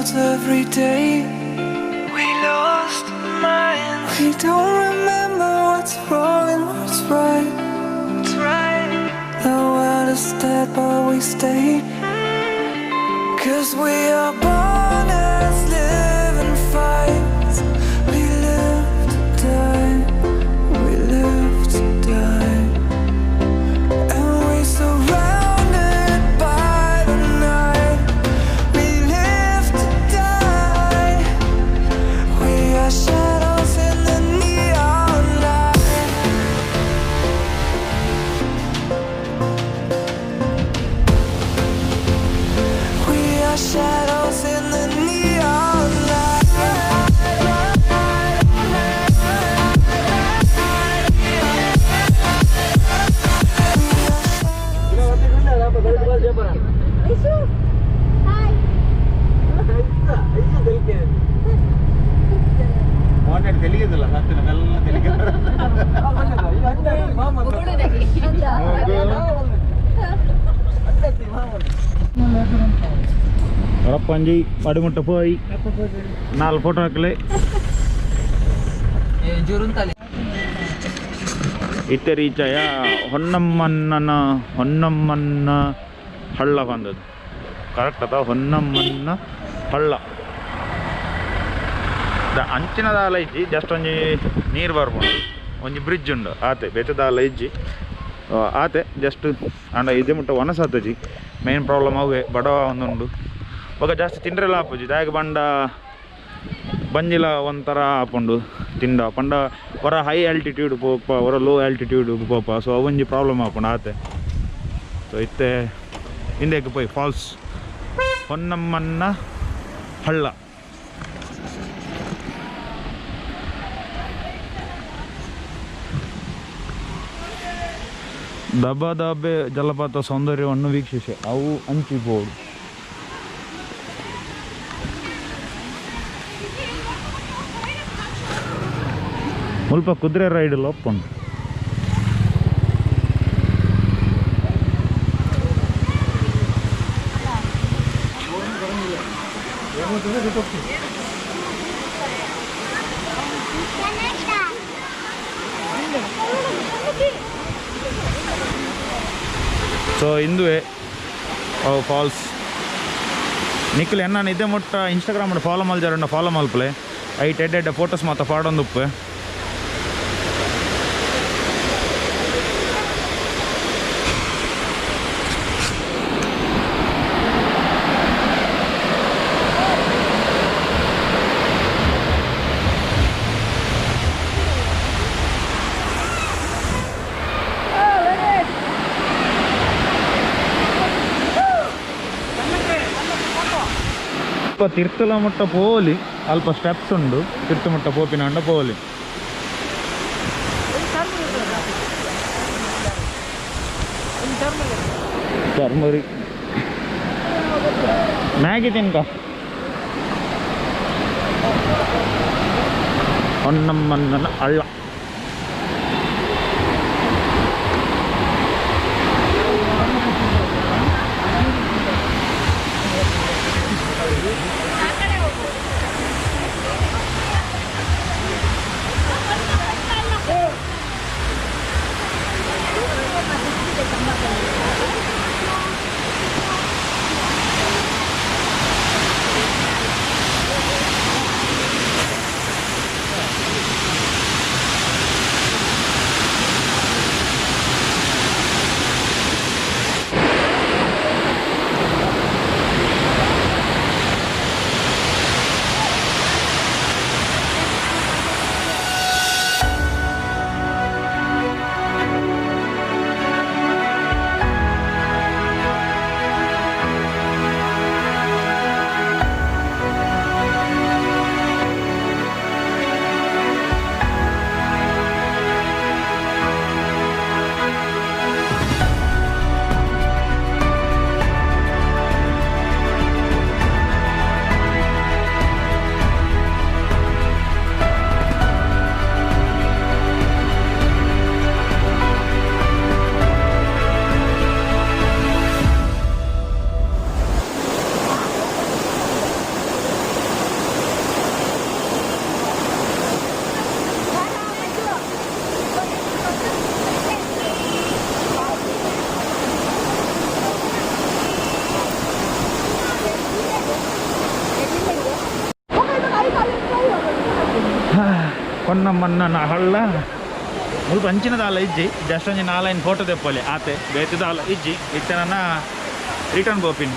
clouds every day. We lost minds. We don't remember what's wrong and what's right. What's right. The world is dead but we stay. 'Cause we are born as living fights. We live to die. We live to die. And we surrounded by the night. We live to die. We are shadows in the neon light. We are shadows in the neon light. తెలియదులా మెల్ల తెలియదు ഉറപ്പഞ്ചി മടുമുട്ട പോയി 4 photo വെക്കല് ಇತ್ತೆ reach ಆಯ ಹೊನ್ನಮ್ಮನ ಹಳ್ಳ ಬಂದದ್ದು correct ಅದ ಹೊನ್ನಮ್ಮನ ಹಳ್ಳ ಅಂಚಿನ ದಾಲ ಇಜ್ಜಿ ಜಸ್ಟ್ ಒಂಜಿ ನೀರು ಬರ್ಬೋದು ಒಂಜಿ ಬ್ರಿಡ್ಜ್ ಉಂಡು ಆತೆ ಬೆತ್ತದಾಲ ಇಜ್ಜಿ ಆತೆ ಜಸ್ಟ್ ಅಂಡ ಇದೇ ಮುಟ್ಟ ಒಣಸಾತಜಿ ಮೇನ್ ಪ್ರಾಬ್ಲಮ್ ಅವೇ ಬಡವ ಒಂದುಂಡು ಒಗ ಜಾಸ್ತಿ ತಿಂಡ್ರೆಲ್ಲ ಆಪುಜಿ ದಾಯಗ ಬಂಡ ಬಂಜಿಲ ಒಂಥರ ಆಪುಂಡು ತಿಂಡ ಪಂಡ ಹೊರ ಹೈ ಆಲ್ಟಿಟ್ಯೂಡ್ ಪೋಪ ಹೊರ ಲೋ ಆಲ್ಟಿಟ್ಯೂಡ್ ಪೋಪ ಸೊ ಅವೊಂಜಿ ಪ್ರಾಬ್ಲಮ್ ಆಪುಂಡು ಆತೆ ಸೊ ಇತ್ತೆ ಹಿಂದೆಗೆ ಪೋಯ್ ಫಾಲ್ಸ್ ಹೊನ್ನಮ್ಮನ ಹಳ್ಳ ದಬ್ಬೆ ಜಲಪಾತ ಸೌಂದರ್ಯವನ್ನು ವೀಕ್ಷಿಸಿ ಅವು ಹಂಚಿಬೋದು ಸ್ವಲ್ಪ ಕುದುರೆ ರೈಡ್ ಒಪ್ಪುಂಡು ಸೊ ಇಂದುವೆ ಅವು ಫಾಲ್ಸ್ ನಿಖಿಲ್ ನಾನು ಇದೇ ಮುಟ್ಟ ಇನ್ಸ್ಟಾಗ್ರಾಮ್ ಫಾಲೋ ಮಲ್ಜಾರ ಫಾಲೋ ಮಲ್ಪಲೆ ಐಟ್ ಎಡ್ಡೆ ಫೋಟೋಸ್ ಮಾತ್ರ ಪಾಡೊಂದು ಉಪ್ಪು ತಿರ್ತಲ ಮುಟ್ಟ ಪೋಲಿ ಅಲ್ಪ ಸ್ಟೆಪ್ಸ್ ಉಂಡು ತಿರ್ತು ಮುಟ್ಟ ಪೋಪಿನ ಪೋಲಿ ಚರ್ಮರಿ ಮ್ಯಾಗಿ ತಿನ್ಕ ಹೊನ್ನಮ್ಮನ ಹಳ್ಳ ಹೊನ್ನಮ್ಮನ ಹಳ್ಳ ಮುಲ್ಪ ಅಂಚಿನದಾಲ ಇಜ್ಜಿ ಜಸ್ಟ್ ಒಂಜಿ 4 ಫೋಟೋ ತೆಪ್ಪಲೆ ಆತೆ ಬೇತಿದಾಲ ಇಜ್ಜಿ ಇತ್ತನ ರಿಟರ್ನ್ ಬೋಪಿನ್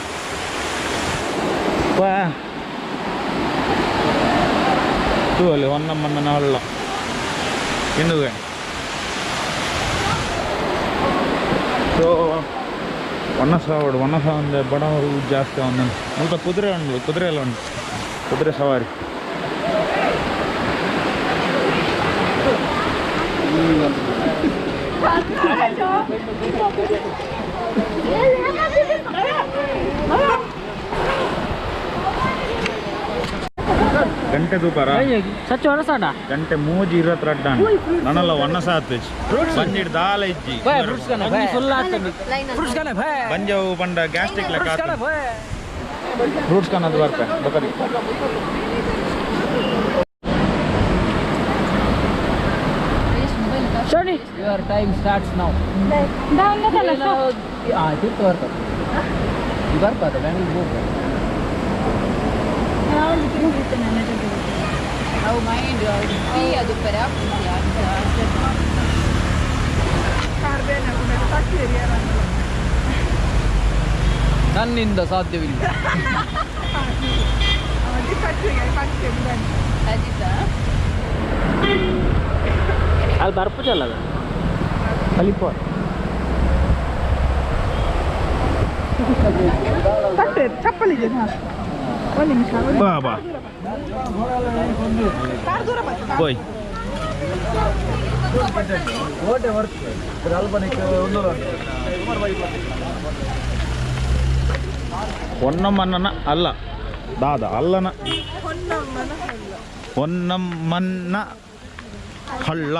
ವಾ ತೂವಲ್ಲಿ ಹೊನ್ನಮ್ಮನ ಹಳ್ಳ ಇನ್ನುವೆ ಸೊ ಒನ್ನಸ ಒಂದು ಬಡವರು ಜಾಸ್ತಿ ಒಂದೊಂದು ಸ್ವಲ್ಪ ಕುದುರೆ ಉಂಟು ಕುದುರೆ ಎಲ್ಲ ಉಂಟು ಕುದುರೆ ಸವಾರಿ ಗಂಟೆ ತೂಪಾರ ಗಂಟೆ 3:22 ನನ್ನಲ್ಲ ಒನ್ನ ಸಾತ್ ಬಂಜಿಡ್ ದಾಲ ಇಜ್ಜಿ ಬಂಜವು ಪಂಡ ಗ್ಯಾಸ್ಟ್ರಿಕ್ ಲೆಕ್ಕ ಫ್ರೂಟ್ಸ್ ಕನ್ನದು ಬರ್ತೆ Bakary Your time starts now. ನನ್ನಿಂದ ಸಾಧ್ಯವಿಲ್ಲ. ಅಲ್ಲಿ ಬರ್ಪುಜಲ್ಲ ಕಲಿಪೋ ಚಪ್ಪಲಿಗೆ ಒಂದು ನಿಮಿಷ ಬಾಬಾ ಹೋಯ್ ಹೊನ್ನಮ್ಮನ ಅಲ್ಲ ದಾದ ಅಲ್ಲನ ಹೊನ್ನಮ್ಮನ ಹಳ್ಳ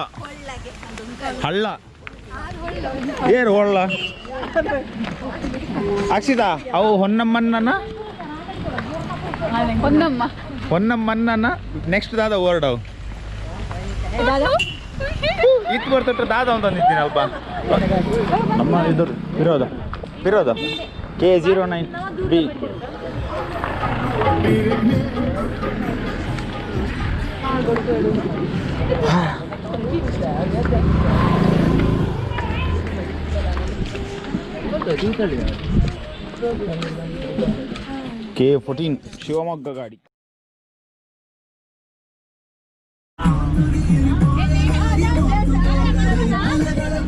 ಹಳ್ಳ ಏರು ಹೊಳ್ಳ ಅಕ್ಷಿತ ಅವು ಹೊನ್ನಮ್ಮನ ಹೊನ್ನಮ್ಮನ ನೆಕ್ಸ್ಟ್ ದಾದ ವರ್ಡ್ ಅವು ಇತ್ತು ಬರ್ತಟ್ಟ ದಾದ ಅಂತ ಅಂದಿದ್ದೀನಿ ಅಲ್ಪ ನಮ್ಮ ಇದು ವಿರೋಧ K09B K14 ಶಿವಮೊಗ್ಗ ಗಾಡಿ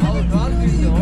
How tall is your